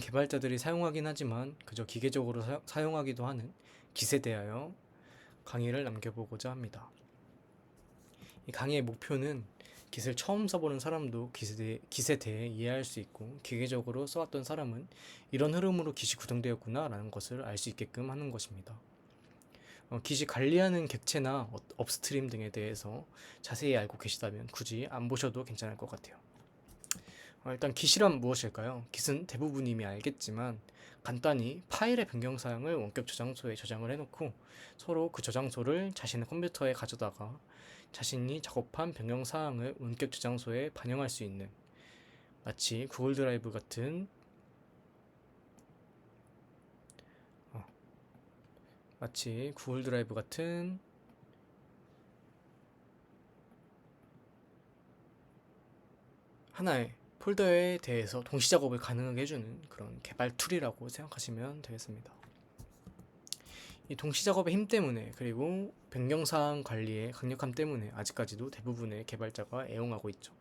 개발자들이 사용하긴 하지만 그저 기계적으로 사용하기도 하는 깃에 대하여 강의를 남겨보고자 합니다. 이 강의의 목표는 깃을 처음 써보는 사람도 깃에 대해 이해할 수 있고, 기계적으로 써왔던 사람은 이런 흐름으로 깃이 구성되었구나 라는 것을 알 수 있게끔 하는 것입니다. 깃이 관리하는 객체나 업스트림 등에 대해서 자세히 알고 계시다면 굳이 안 보셔도 괜찮을 것 같아요. 일단 깃이란 무엇일까요? 깃은 대부분 이미 알겠지만 간단히 파일의 변경사항을 원격 저장소에 저장을 해놓고 서로 그 저장소를 자신의 컴퓨터에 가져다가 자신이 작업한 변경사항을 원격 저장소에 반영할 수 있는, 마치 구글 드라이브 같은 하나의 폴더에 대해서 동시 작업을 가능하게 해주는 그런 개발 툴이라고 생각하시면 되겠습니다. 이 동시 작업의 힘 때문에, 그리고 변경사항 관리의 강력함 때문에 아직까지도 대부분의 개발자가 애용하고 있죠.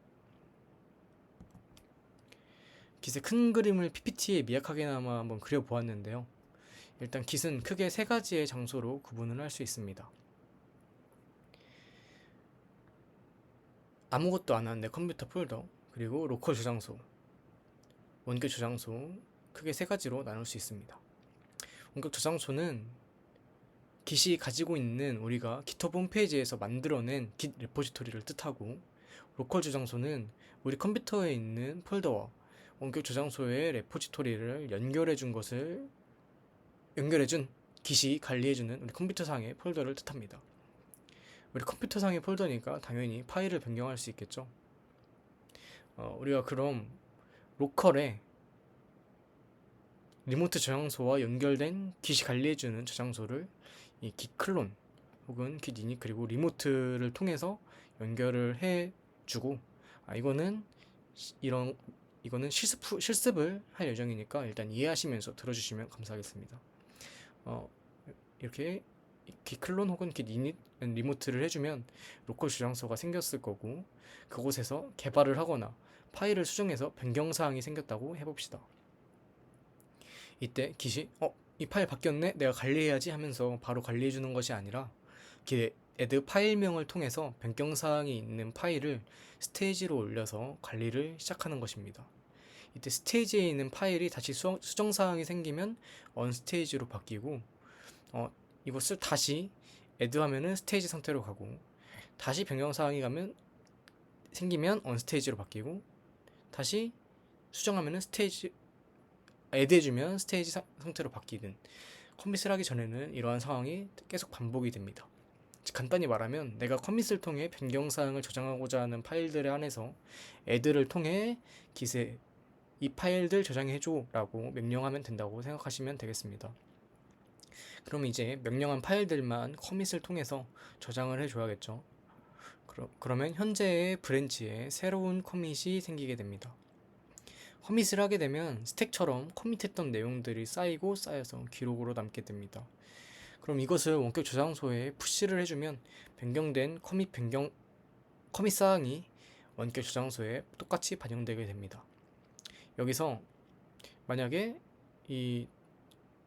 깃의 큰 그림을 PPT에 미약하게나마 한번 그려보았는데요. 일단 깃은 크게 세 가지의 장소로 구분을 할 수 있습니다. 아무것도 안 한 내 컴퓨터 폴더, 그리고 로컬 저장소, 원격 저장소, 크게 세 가지로 나눌 수 있습니다. 원격 저장소는 깃이 가지고 있는 우리가 깃허브 홈페이지에서 만들어낸 깃 레포지토리를 뜻하고, 로컬 저장소는 우리 컴퓨터에 있는 폴더와 원격 저장소의 레포지토리를 연결해준 깃이 관리해주는 우리 컴퓨터상의 폴더를 뜻합니다. 우리 컴퓨터상의 폴더니까 당연히 파일을 변경할 수 있겠죠. 우리가 그럼 로컬에 리모트 저장소와 연결된 깃이 관리해주는 저장소를 이 깃 클론 혹은 깃 이닛 그리고 리모트를 통해서 연결을 해주고, 이거는 실습을 할 예정이니까 일단 이해하시면서 들어주시면 감사하겠습니다. 이렇게 깃 클론 혹은 깃 이닛 리모트를 해주면 로컬 저장소가 생겼을 거고, 그곳에서 개발을 하거나 파일을 수정해서 변경사항이 생겼다고 해봅시다. 이때 깃이 이 파일 바뀌었네? 내가 관리해야지 하면서 바로 관리해주는 것이 아니라 깃 애드 파일명을 통해서 변경사항이 있는 파일을 스테이지로 올려서 관리를 시작하는 것입니다. 이때 스테이지에 있는 파일이 다시 수정사항이 생기면 언스테이지로 바뀌고, 이것을 다시 애드하면은 스테이지 상태로 가고, 다시 변경사항이 생기면 언스테이지로 바뀌고, 다시 수정하면은 애드해주면 스테이지 상태로 바뀌는, 커밋을 하기 전에는 이러한 상황이 계속 반복이 됩니다. 간단히 말하면 내가 커밋을 통해 변경사항을 저장하고자 하는 파일들에 한해서 애드를 통해 깃에 이 파일들 저장해줘 라고 명령하면 된다고 생각하시면 되겠습니다. 그럼 이제 명령한 파일들만 커밋을 통해서 저장을 해줘야겠죠. 그러면 현재의 브랜치에 새로운 커밋이 생기게 됩니다. 커밋을 하게 되면 스택처럼 커밋했던 내용들이 쌓여서 기록으로 남게 됩니다. 그럼 이것을 원격 저장소에 푸시를 해주면 변경된 커밋 사항이 원격 저장소에 똑같이 반영되게 됩니다. 여기서 만약에 이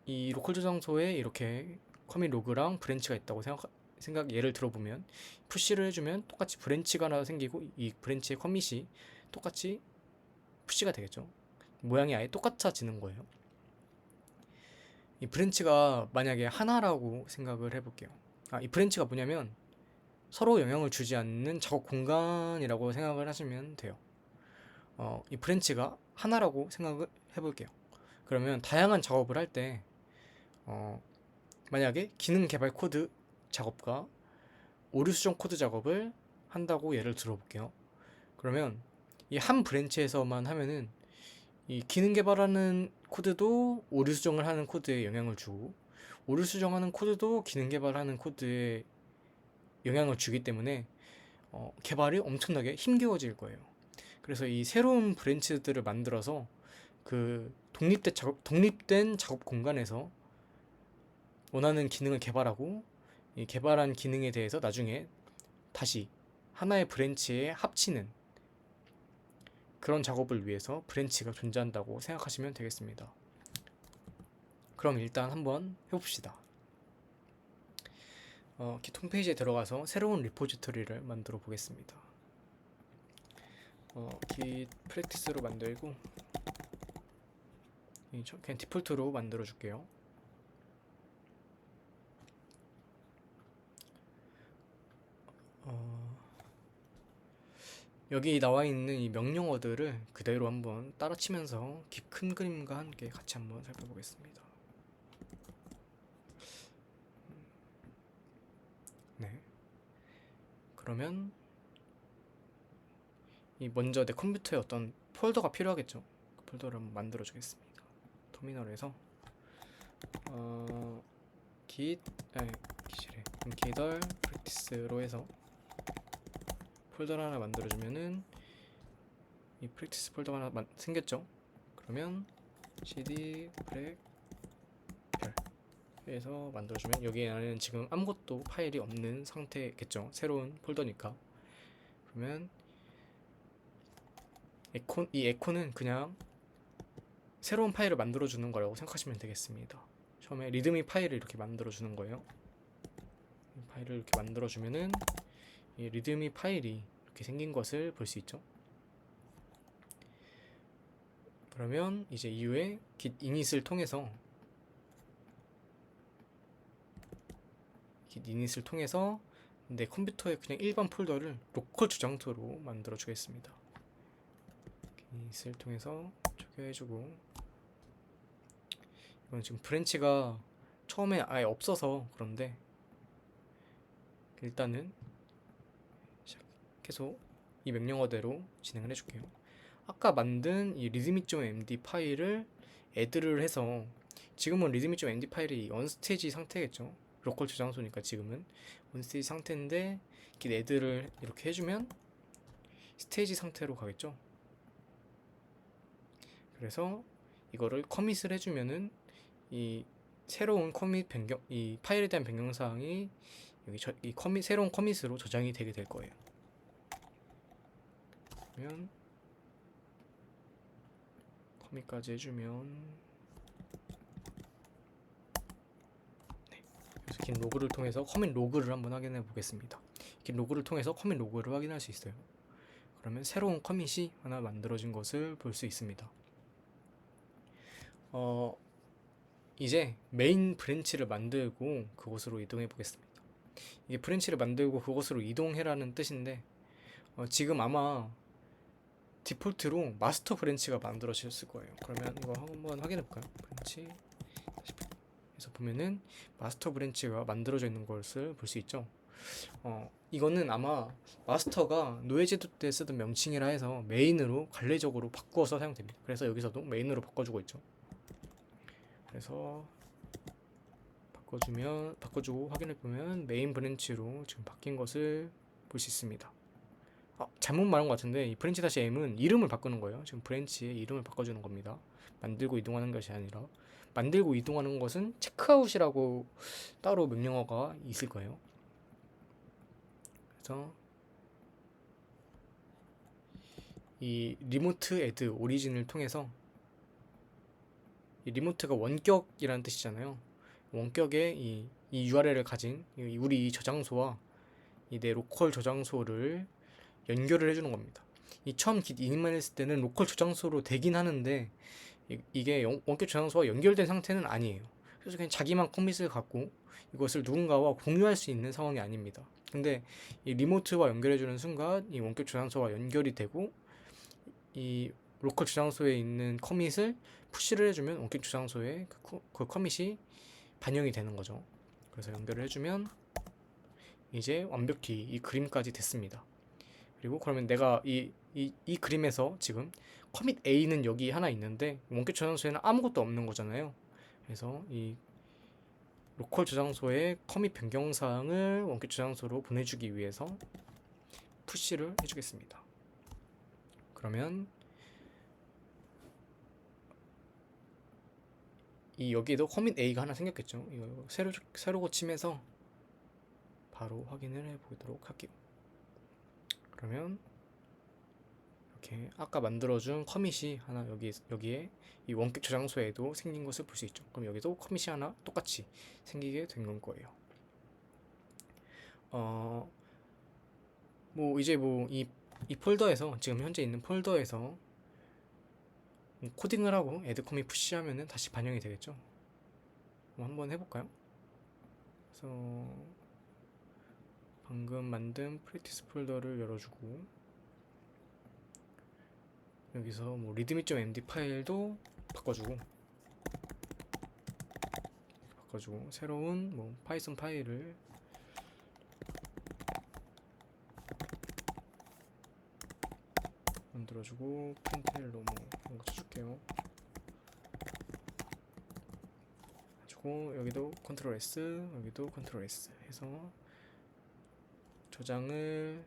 로컬 저장소에 이렇게 커밋 로그랑 브랜치가 있다고 예를 들어보면, 푸시를 해주면 똑같이 브랜치가 하나 생기고 이 브랜치의 커밋이 똑같이 푸시가 되겠죠. 모양이 아예 똑같아지는 거예요. 이 브랜치가 만약에 하나라고 생각을 해볼게요. 이 브랜치가 뭐냐면 서로 영향을 주지 않는 작업 공간이라고 생각을 하시면 돼요. 이 브랜치가 하나라고 생각을 해볼게요. 그러면 다양한 작업을 할 때 만약에 기능 개발 코드 작업과 오류 수정 코드 작업을 한다고 예를 들어볼게요. 그러면 이 한 브랜치에서만 하면은 이 기능 개발하는 코드도 오류 수정을 하는 코드에 영향을 주고, 오류 수정하는 코드도 기능 개발하는 코드에 영향을 주기 때문에 개발이 엄청나게 힘겨워질 거예요. 그래서 이 새로운 브랜치들을 만들어서 그 독립된 작업 공간에서 원하는 기능을 개발하고, 이 개발한 기능에 대해서 나중에 다시 하나의 브랜치에 합치는 그런 작업을 위해서 브랜치가 존재한다고 생각하시면 되겠습니다. 그럼 일단 한번 해봅시다. Git 홈페이지에 들어가서 새로운 리포지토리를 만들어 보겠습니다. Git 프랙티스로 만들고 그냥 디폴트로 만들어 줄게요. 여기 나와 있는 이 명령어들을 그대로 한번 따라 치면서 큰 그림과 함께 같이 한번 살펴보겠습니다. 네. 그러면 먼저 내 컴퓨터에 어떤 폴더가 필요하겠죠. 그 폴더를 한번 만들어 주겠습니다. 터미널에서 git practice로 해서 폴더를 하나 만들어 주면은 이 practice 폴더가 하나 생겼죠. 그러면 cd prac 해서 만들어주면 여기 안에는 지금 아무것도 파일이 없는 상태겠죠. 새로운 폴더니까. 그러면 이 에코는 그냥 새로운 파일을 만들어주는 거라고 생각하시면 되겠습니다. 처음에 리드미 파일을 이렇게 만들어주는 거예요. 이 파일을 이렇게 만들어주면은 이 리드미 파일이 이렇게 생긴 것을 볼 수 있죠. 그러면 이제 이후에 git init을 통해서 내 컴퓨터에 그냥 일반 폴더를 로컬 저장소로 만들어 주겠습니다. init을 통해서 초기화해주고, 이건 지금 브랜치가 처음에 아예 없어서 그런데 일단은 계속 이 명령어대로 진행을 해줄게요. 아까 만든 이 readme.md 파일을 add를 해서, 지금은 readme.md 파일이 언스테이지 상태겠죠. 로컬 저장소니까 지금은 언스테이지 상태인데 git add를 이렇게 해주면 스테이지 상태로 가겠죠. 그래서 이거를 커밋을 해주면은 이 새로운 커밋 변경, 이 파일에 대한 변경 사항이 여기 새로운 커밋으로 저장이 되게 될 거예요. 그러면 커밋까지 해주면, 네. 그래서 긴 로그를 통해서 커밋 로그를 한번 확인해 보겠습니다. 긴 로그를 통해서 커밋 로그를 확인할 수 있어요. 그러면 새로운 커밋이 하나 만들어진 것을 볼 수 있습니다. 이제 메인 브랜치를 만들고 그곳으로 이동해 보겠습니다. 이게 브랜치를 만들고 그곳으로 이동해라는 뜻인데, 지금 아마 디폴트로 마스터 브랜치가 만들어졌을 거예요. 그러면 이거 한번 확인해 볼까요? 브랜치 해서 보면은 마스터 브랜치가 만들어져 있는 것을 볼 수 있죠. 이거는 아마 마스터가 노예제도 때 쓰던 명칭이라 해서 메인으로 관례적으로 바꾸어서 사용됩니다. 그래서 여기서도 메인으로 바꿔주고 있죠. 그래서 바꿔주고 확인해보면 메인 브랜치로 지금 바뀐 것을 볼 수 있습니다. 잘못 말한 것 같은데 이 브랜치 다시 m은 이름을 바꾸는 거예요. 지금 브랜치의 이름을 바꿔주는 겁니다. 만들고 이동하는 것이 아니라, 만들고 이동하는 것은 체크아웃이라고 따로 명령어가 있을 거예요. 그래서 이 리모트 애드 오리진을 통해서, 이 리모트가 원격이라는 뜻이잖아요. 원격의 이 URL을 가진 우리 이 저장소와 이 내 로컬 저장소를 연결을 해주는 겁니다. 이 처음 git init만 했을 때는 로컬 저장소로 되긴 하는데 이게 원격 저장소와 연결된 상태는 아니에요. 그래서 그냥 자기만 커밋을 갖고 이것을 누군가와 공유할 수 있는 상황이 아닙니다. 근데 이 리모트와 연결해주는 순간 이 원격 저장소와 연결이 되고, 이 로컬 저장소에 있는 커밋을 푸시를 해주면 원격 저장소에 그 커밋이 반영이 되는 거죠. 그래서 연결을 해주면 이제 완벽히 이 그림까지 됐습니다. 그리고 그러면 내가 이 그림에서 지금 커밋 A는 여기 하나 있는데 원격 저장소에는 아무것도 없는 거잖아요. 그래서 이 로컬 저장소의 커밋 변경 사항을 원격 저장소로 보내주기 위해서 푸시를 해주겠습니다. 그러면 여기에도 커밋 A가 하나 생겼겠죠. 이거 새로 고침해서 바로 확인을 해보도록 할게요. 그러면 이렇게 아까 만들어준 커밋이 하나 여기에 이 원격 저장소에도 생긴 것을 볼 수 있죠. 그럼 여기도 커밋이 하나 똑같이 생기게 된 거예요. 뭐 이제 뭐 이 폴더에서 지금 현재 있는 폴더에서 코딩을 하고 애드 커밋 푸시하면은 다시 반영이 되겠죠. 한번 해볼까요? 그래서 방금 만든 프랙티스 폴더를 열어주고 여기서 뭐 readme.md 파일도 바꿔주고 새로운 뭐 파이썬 파일을 만들어주고 프린트헬로 뭐 이런 거 쳐줄게요. 가지고 여기도 컨트롤 S, 여기도 컨트롤 S 해서 저장을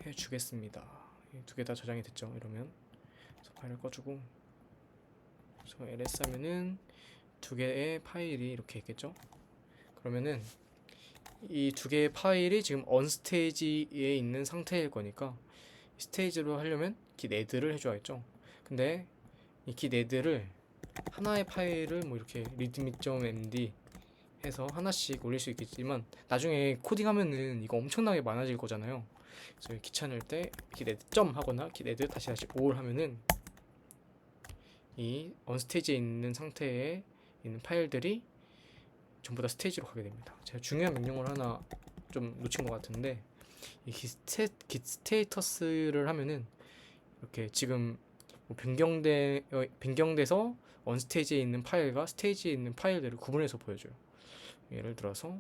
해주겠습니다. 두 개 다 저장이 됐죠. 이러면 그래서 파일을 꺼주고 그래서 ls 하면은 두 개의 파일이 이렇게 있겠죠. 그러면은 이 두 개의 파일이 지금 언스테이지에 있는 상태일 거니까 스테이지로 하려면 git add를 해줘야겠죠. 근데 이 git add를 하나의 파일을 뭐 이렇게 readme.md 해서 하나씩 올릴 수 있겠지만 나중에 코딩하면은 이거 엄청나게 많아질 거잖아요. 그래서 귀찮을 때 git add 점 하거나 git add 다시 all 하면은 이 언스테이지에 있는 상태에 있는 파일들이 전부 다 스테이지로 가게 됩니다. 제가 중요한 명령을 하나 좀 놓친 것 같은데 이 git 스테이터스를 하면은 이렇게 지금 뭐 변경돼서 언스테이지에 있는 파일과 스테이지에 있는 파일들을 구분해서 보여줘요. 예를 들어서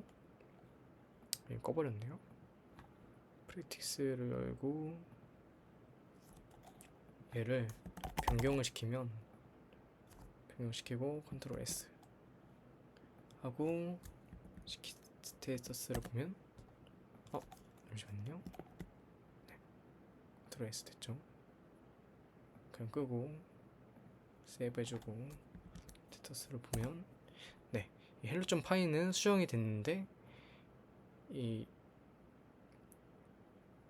꺼버렸네요. 프랙티스를 열고 얘를 변경을 시키고 컨트롤 S 하고 스테이터스를 보면 잠시만요. 네, 컨트롤 S 됐죠. 그냥 끄고 세이브 해주고 스테이터스를 보면 네, 이 헬로.py 파일은 수정이 됐는데 이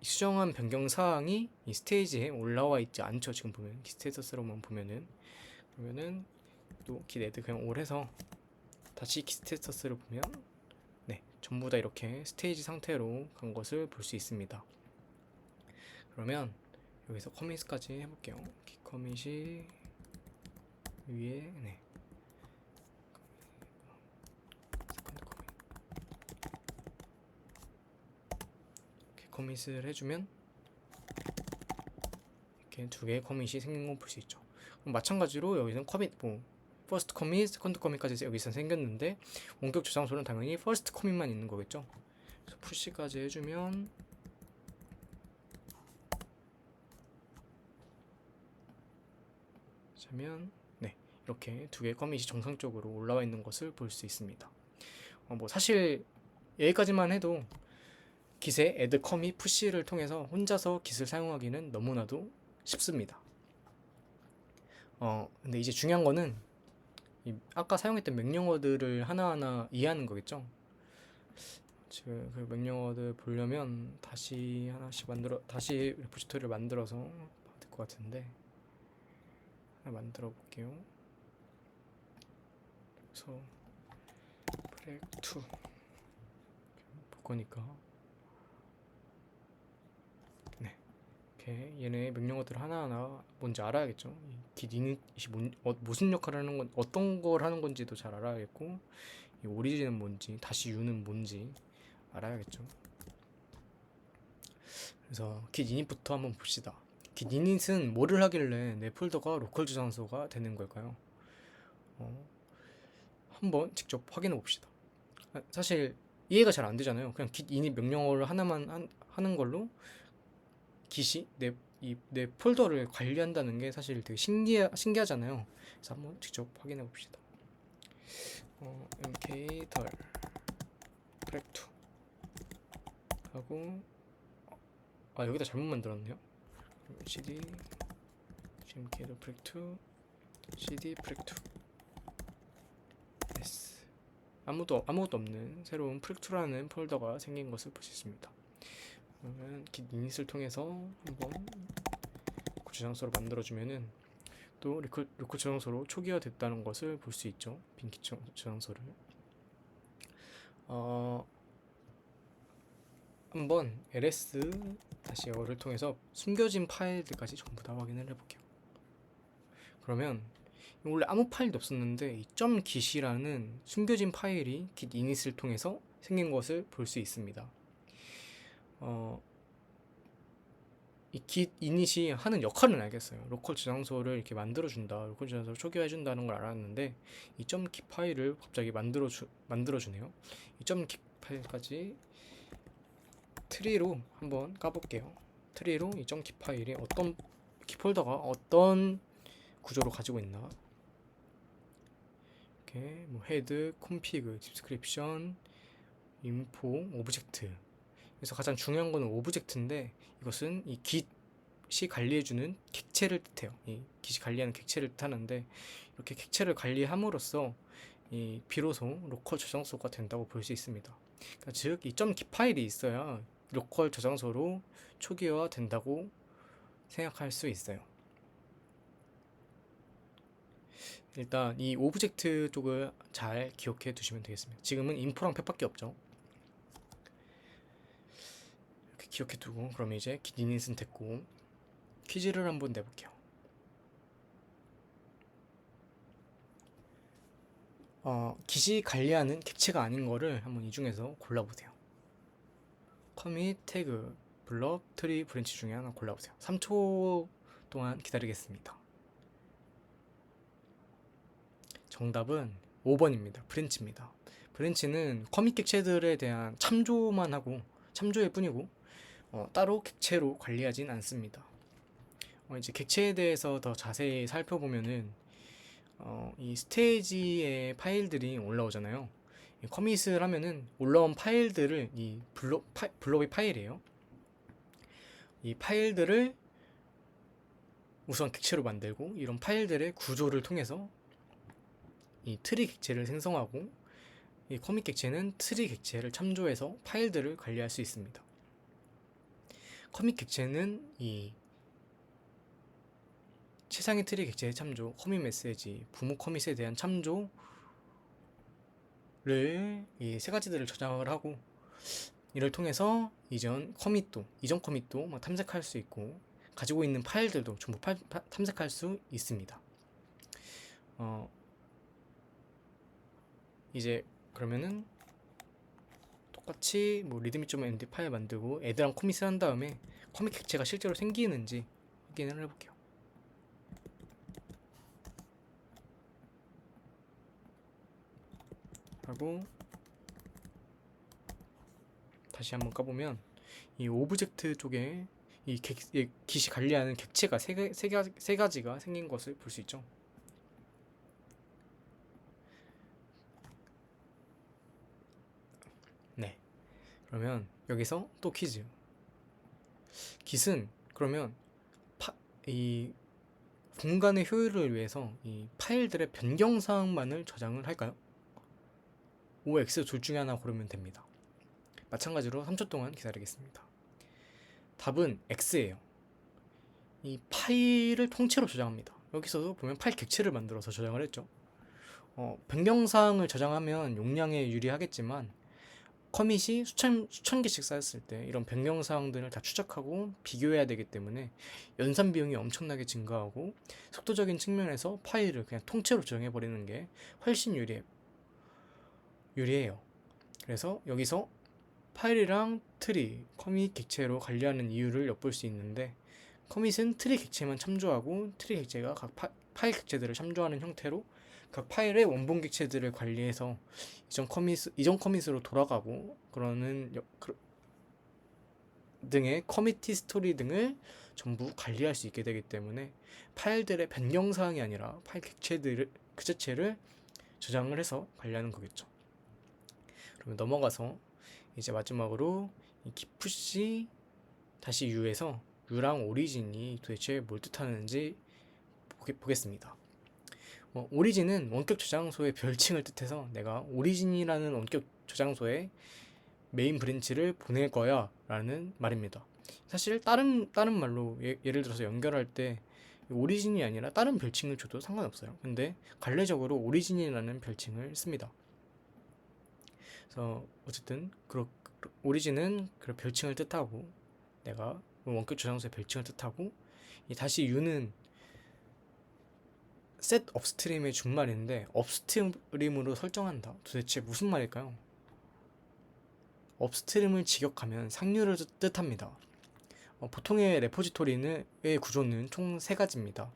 수정한 변경 사항이 이 스테이지에 올라와 있지 않죠. 지금 보면 스테이터스로만 보면은 또 git add 그냥 all 해서 다시 스테이터스를 보면 네, 전부 다 이렇게 스테이지 상태로 간 것을 볼 수 있습니다. 그러면 여기서 커밋까지 해볼게요. git 커밋이 위에 네. 커밋을 해주면 이렇게 두 개의 커밋이 생긴 거 볼 수 있죠. 그럼 마찬가지로 여기서는 커밋 뭐 퍼스트 커밋, 세컨드 커밋까지 여기서 생겼는데 원격 저장소는 당연히 퍼스트 커밋만 있는 거겠죠. 그래서 푸시까지 해주면 네, 이렇게 두 개의 커밋이 정상적으로 올라와 있는 것을 볼 수 있습니다. 뭐 사실 여기까지만 해도 git의 add, commit, push를 통해서 혼자서 git을 사용하기는 너무나도 쉽습니다. 근데 이제 중요한 거는 아까 사용했던 명령어들을 하나하나 이해하는 거겠죠. 지금 그 명령어들 보려면 다시 하나씩 다시 레포지토리를 만들어서 봐야 될 것 같은데 하나 만들어 볼게요. 그래서 프렉2 볼 거니까 네, 이렇게 얘네 명령어들 하나하나 뭔지 알아야겠죠. git init이 무슨 역할을 하는 건 어떤 걸 하는 건지도 잘 알아야겠고 이 오리진은 뭔지 다시 u는 뭔지 알아야겠죠. 그래서 git init부터 한번 봅시다. git init은 뭐를 하길래 내 폴더가 로컬 저장소가 되는 걸까요? 한번 직접 확인해 봅시다. 사실 이해가 잘 안 되잖아요. 그냥 git init 명령어를 하나만 하는 걸로 git이 내 폴더를 관리한다는 게 사실 되게 신기하잖아요. 그래서 한번 직접 확인해 봅시다. mkdir prec2 하고 여기다 잘못 만들었네요. cd mkdir prec2 cd prec2 s 아무것도 없는 새로운 prec2라는 폴더가 생긴 것을 볼 수 있습니다. 그러면 git init을 통해서 한번 로컬 저장소를 만들어주면은 또 로컬 저장소로 초기화됐다는 것을 볼 수 있죠. 빈 git 저장소를. 한번 ls 다시 어를 통해서 숨겨진 파일들까지 전부 다 확인을 해볼게요. 그러면 원래 아무 파일도 없었는데 이 .git이라는 숨겨진 파일이 git init을 통해서 생긴 것을 볼 수 있습니다. 이 git init이 하는 역할은 알겠어요. 로컬 저장소를 이렇게 만들어준다, 로컬 저장소를 초기화해준다는 걸 알았는데 이 .git 파일을 갑자기 만들어주네요. 이 .git 파일까지 트리로 한번 까볼게요. 트리로 이 .git 파일이 어떤 폴더가 어떤 구조로 가지고 있나. 이렇게 뭐 헤드, 콘피그, 디스크립션, 인포, 오브젝트. 그래서 가장 중요한 거는 오브젝트인데 이것은 이 git이 관리해주는 객체를 뜻해요. 이 git이 관리하는 객체를 뜻하는데 이렇게 객체를 관리함으로써 이 비로소 로컬 저장소가 된다고 볼 수 있습니다. 그러니까 즉, 이 .git 파일이 있어야 로컬 저장소로 초기화 된다고 생각할 수 있어요. 일단 이 오브젝트 쪽을 잘 기억해 두시면 되겠습니다. 지금은 인포랑 펫밖에 없죠. 이렇게 기억해 두고 그러면 이제 git init은 됐고 퀴즈를 한번 내볼게요. git이 관리하는 객체가 아닌 거를 한번 이 중에서 골라보세요. 커밋, 태그, 블럭, 트리, 브랜치 중에 하나 골라보세요. 3초 동안 기다리겠습니다. 정답은 5번입니다. 브랜치입니다. 브랜치는 커밋 객체들에 대한 참조만 하고 참조일 뿐이고 따로 객체로 관리하진 않습니다. 이제 객체에 대해서 더 자세히 살펴보면은 이 스테이지의 파일들이 올라오잖아요. 커밋을 하면은 올라온 파일들을 이 블록의 파일이에요. 이 파일들을 우선 객체로 만들고 이런 파일들의 구조를 통해서 이 트리 객체를 생성하고 이 커밋 객체는 트리 객체를 참조해서 파일들을 관리할 수 있습니다. 커밋 객체는 이 최상의 트리 객체의 참조, 커밋 메시지, 부모 커밋에 대한 참조를 이 세 가지들을 저장을 하고 이를 통해서 이전 커밋도 탐색할 수 있고 가지고 있는 파일들도 전부 탐색할 수 있습니다. 이제 그러면은 똑같이 뭐 readme.md 파일 만들고 애드랑 커밋을 한 다음에 커밋 객체가 실제로 생기는지 확인을 해볼게요. 하고 다시 한번 까보면 이 오브젝트 쪽에 이 git이 관리하는 객체가 세 가지가 생긴 것을 볼 수 있죠. 네. 그러면 여기서 또 퀴즈. git은 그러면 이 공간의 효율을 위해서 이 파일들의 변경 사항만을 저장을 할까요? O, X 둘 중에 하나 고르면 됩니다. 마찬가지로 3초 동안 기다리겠습니다. 답은 X예요. 이 파일을 통째로 저장합니다. 여기서도 보면 파일 객체를 만들어서 저장을 했죠. 변경사항을 저장하면 용량에 유리하겠지만 커밋이 수천 개씩 쌓였을 때 이런 변경사항들을 다 추적하고 비교해야 되기 때문에 연산 비용이 엄청나게 증가하고 속도적인 측면에서 파일을 그냥 통째로 저장해버리는 게 훨씬 유리해요. 그래서 여기서 파일이랑 트리, 커밋 객체로 관리하는 이유를 엿볼 수 있는데 커밋은 트리 객체만 참조하고 트리 객체가 각 파일 객체들을 참조하는 형태로 각 파일의 원본 객체들을 관리해서 이전 커밋으로 돌아가고 그러는 등의 커밋 히스토리 등을 전부 관리할 수 있게 되기 때문에 파일들의 변경 사항이 아니라 파일 객체들을 그 자체를 저장을 해서 관리하는 거겠죠. 그러면 넘어가서 이제 마지막으로 이 gitpush 다시 u에서 u랑 오리진이 도대체 뭘 뜻하는지 보겠습니다. 오리진은 원격 저장소의 별칭을 뜻해서 내가 오리진이라는 원격 저장소에 메인 브랜치를 보낼 거야 라는 말입니다. 사실 다른 말로 예를 들어서 연결할 때 오리진이 아니라 다른 별칭을 줘도 상관없어요. 근데 관례적으로 오리진이라는 별칭을 씁니다. 그래서 어쨌든 오리진은 그런 별칭을 뜻하고, 내가 원격 저장소의 별칭을 뜻하고, 이 다시 U는 set 업스트림의 준말인데 업스트림으로 설정한다. 도대체 무슨 말일까요? 업스트림을 직역하면 상류를 뜻합니다. 보통의 레포지토리의 구조는 총 3가지입니다.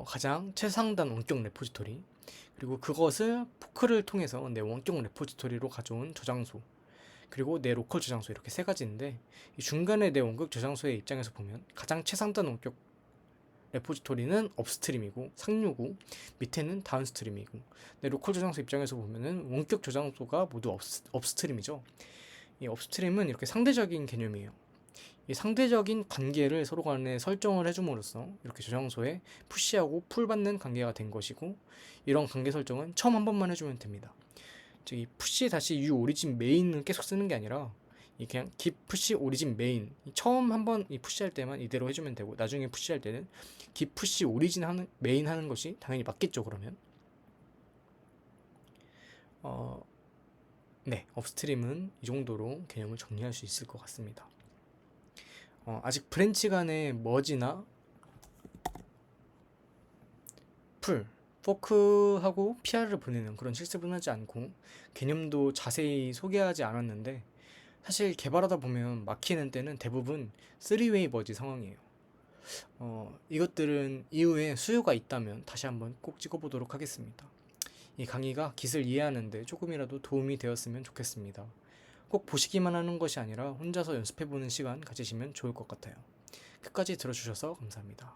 가장 최상단 원격 레포지토리, 그리고 그것을 포크를 통해서 내 원격 레포지토리로 가져온 저장소, 그리고 내 로컬 저장소, 이렇게 3가지인데, 이 중간에 내 원격 저장소의 입장에서 보면 가장 최상단 원격 레포지토리는 업스트림이고 상류고, 밑에는 다운스트림이고, 내 로컬 저장소 입장에서 보면은 원격 저장소가 모두 업스트림이죠. 이 업스트림은 이렇게 상대적인 개념이에요. 이 상대적인 관계를 서로 간에 설정을 해줌으로써 이렇게 저장소에 푸시하고 풀받는 관계가 된 것이고, 이런 관계 설정은 처음 한 번만 해주면 됩니다. 즉, 이 푸시 다시 u 오리진 메인을 계속 쓰는 게 아니라 이 그냥 git 푸시 오리진 메인, 처음 한번 이 푸시할 때만 이대로 해주면 되고, 나중에 푸시할 때는 git 푸시 오리진 하는 메인 하는 것이 당연히 맞겠죠. 그러면 네, 업스트림은 이 정도로 개념을 정리할 수 있을 것 같습니다. 아직 브랜치 간의 머지나 풀, 포크하고 PR을 보내는 그런 실습은 하지 않고, 개념도 자세히 소개하지 않았는데, 사실 개발하다 보면 막히는 때는 대부분 3웨이 머지 상황이에요. 이것들은 이후에 수요가 있다면 다시 한번 꼭 찍어보도록 하겠습니다. 이 강의가 깃을 이해하는데 조금이라도 도움이 되었으면 좋겠습니다. 꼭 보시기만 하는 것이 아니라 혼자서 연습해보는 시간 가지시면 좋을 것 같아요. 끝까지 들어주셔서 감사합니다.